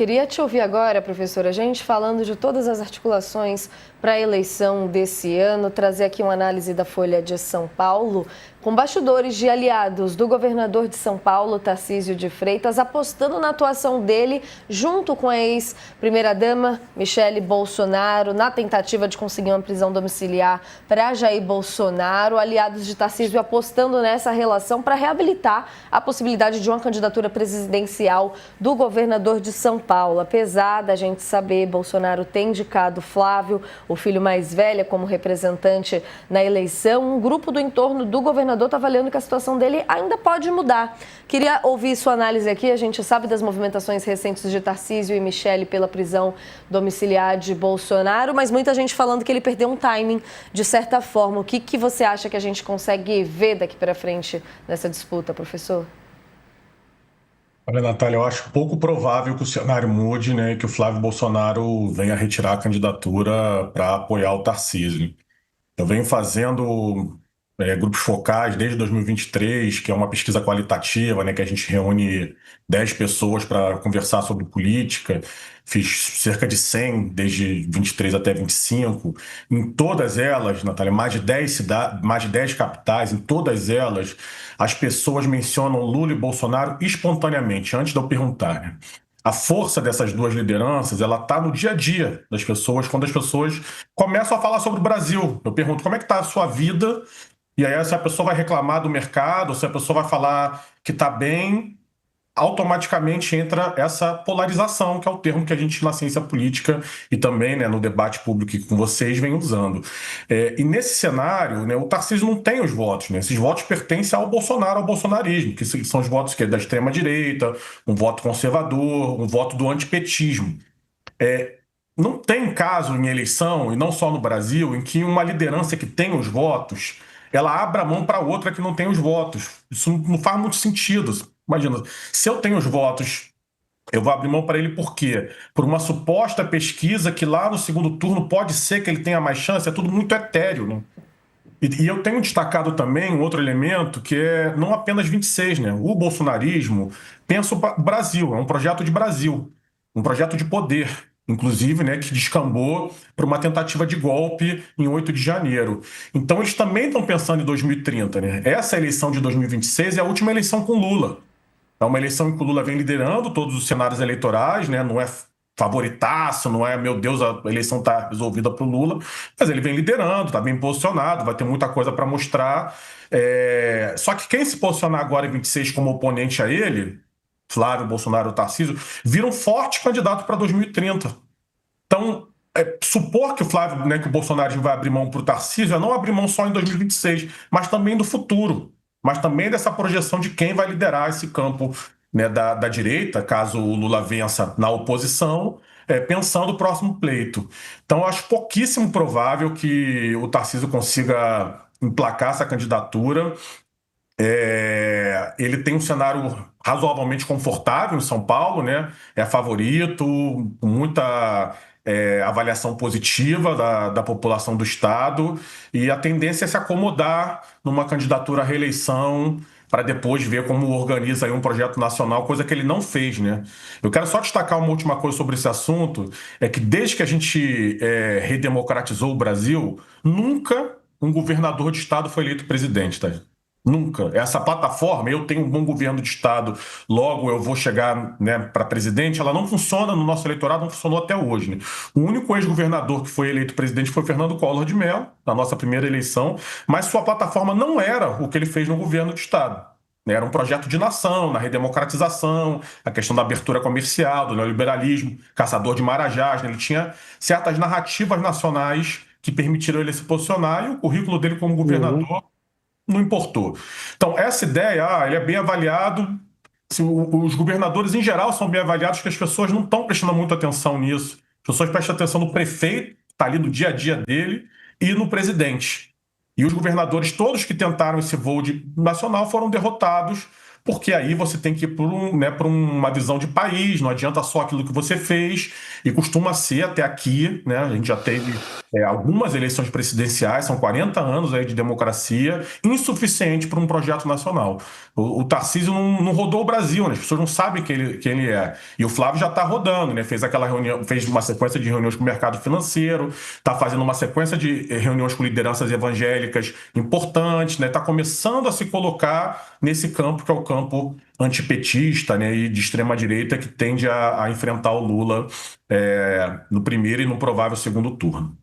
Queria te ouvir agora, professora, a gente falando de todas as articulações para a eleição desse ano, trazer aqui uma análise da Folha de São Paulo, com bastidores de aliados do governador de São Paulo, Tarcísio de Freitas, apostando na atuação dele junto com a ex-primeira-dama Michele Bolsonaro, na tentativa de conseguir uma prisão domiciliar para Jair Bolsonaro, aliados de Tarcísio apostando nessa relação para reabilitar a possibilidade de uma candidatura presidencial do governador de São Paulo. Apesar da gente saber, Bolsonaro tem indicado Flávio, o filho mais velho, como representante na eleição. Um grupo do entorno do governador está avaliando que a situação dele ainda pode mudar. Queria ouvir sua análise aqui. A gente sabe das movimentações recentes de Tarcísio e Michele pela prisão domiciliar de Bolsonaro, mas muita gente falando que ele perdeu um timing de certa forma. O que você acha que a gente consegue ver daqui para frente nessa disputa, professor? Olha, Natália, eu acho pouco provável que o cenário mude, né, e que o Flávio Bolsonaro venha retirar a candidatura para apoiar o Tarcísio. Eu venho fazendo grupos focais desde 2023, que é uma pesquisa qualitativa, né, que a gente reúne 10 pessoas para conversar sobre política. Fiz cerca de 100 desde 23 até 25. Em todas elas, Natália, mais de 10 cidades, mais de 10 capitais, em todas elas, as pessoas mencionam Lula e Bolsonaro espontaneamente, antes de eu perguntar, né? A força dessas duas lideranças, ela está no dia a dia das pessoas, quando as pessoas começam a falar sobre o Brasil. Eu pergunto, como é que está a sua vida? E aí, se a pessoa vai reclamar do mercado, se a pessoa vai falar que está bem, automaticamente entra essa polarização, que é o termo que a gente na ciência política e também, né, no debate público que com vocês vem usando. E nesse cenário, né, o Tarcísio não tem os votos, né? Esses votos pertencem ao Bolsonaro, ao bolsonarismo, que são os votos da extrema-direita, um voto conservador, um voto do antipetismo. Não tem caso em eleição, e não só no Brasil, em que uma liderança que tem os votos, ela abra mão para outra que não tem os votos. Isso não faz muito sentido. Imagina, se eu tenho os votos, eu vou abrir mão para ele por quê? Por uma suposta pesquisa que lá no segundo turno pode ser que ele tenha mais chance, é tudo muito etéreo, né? E eu tenho destacado também um outro elemento que é não apenas 26, né? O bolsonarismo pensa o Brasil, é um projeto de Brasil, um projeto de poder, inclusive, né, que descambou para uma tentativa de golpe em 8 de janeiro. Então eles também estão pensando em 2030, né? Essa eleição de 2026 é a última eleição com Lula. É uma eleição em que o Lula vem liderando todos os cenários eleitorais, né? Não é favoritaço, não é, meu Deus, a eleição está resolvida para o Lula, mas ele vem liderando, está bem posicionado, vai ter muita coisa para mostrar. Só que quem se posicionar agora em 26 como oponente a ele, Flávio, Bolsonaro, Tarcísio, vira um forte candidato para 2030. Então, supor que o Flávio, né, que o Bolsonaro vai abrir mão para o Tarcísio, é não abrir mão só em 2026, mas também do futuro, mas também dessa projeção de quem vai liderar esse campo, né, da direita, caso o Lula vença na oposição, pensando o próximo pleito. Então, eu acho pouquíssimo provável que o Tarcísio consiga emplacar essa candidatura. Ele tem um cenário razoavelmente confortável em São Paulo, né? É favorito, com muita avaliação positiva da população do Estado, e a tendência é se acomodar numa candidatura à reeleição para depois ver como organiza aí um projeto nacional, coisa que ele não fez, né? Eu quero só destacar uma última coisa sobre esse assunto, é que desde que a gente redemocratizou o Brasil, nunca um governador de Estado foi eleito presidente, tá? Nunca. Essa plataforma, eu tenho um bom governo de Estado, logo eu vou chegar, né, para presidente, ela não funciona no nosso eleitorado, não funcionou até hoje, né? O único ex-governador que foi eleito presidente foi Fernando Collor de Mello, na nossa primeira eleição, mas sua plataforma não era o que ele fez no governo de Estado. Era um projeto de nação, na redemocratização, a questão da abertura comercial, do neoliberalismo, caçador de marajás, né? Ele tinha certas narrativas nacionais que permitiram ele se posicionar, e o currículo dele como Uhum. governador não importou. Então, essa ideia, ele é bem avaliado. Assim, os governadores, em geral, são bem avaliados, porque as pessoas não estão prestando muita atenção nisso. As pessoas prestam atenção no prefeito, que está ali no dia a dia dele, e no presidente. E os governadores, todos que tentaram esse voo nacional, foram derrotados, porque aí você tem que ir por uma visão de país, não adianta só aquilo que você fez. e costuma ser até aqui, né? A gente já teve algumas eleições presidenciais, são 40 anos aí de democracia, insuficiente para um projeto nacional. O Tarcísio não rodou o Brasil, né? As pessoas não sabem quem ele é. E o Flávio já está rodando, né? Fez aquela reunião, fez uma sequência de reuniões com o mercado financeiro, está fazendo uma sequência de reuniões com lideranças evangélicas importantes, né? Está começando a se colocar nesse campo que é o campo antipetista, né? E de extrema direita que tende a enfrentar o Lula no primeiro e no provável segundo turno.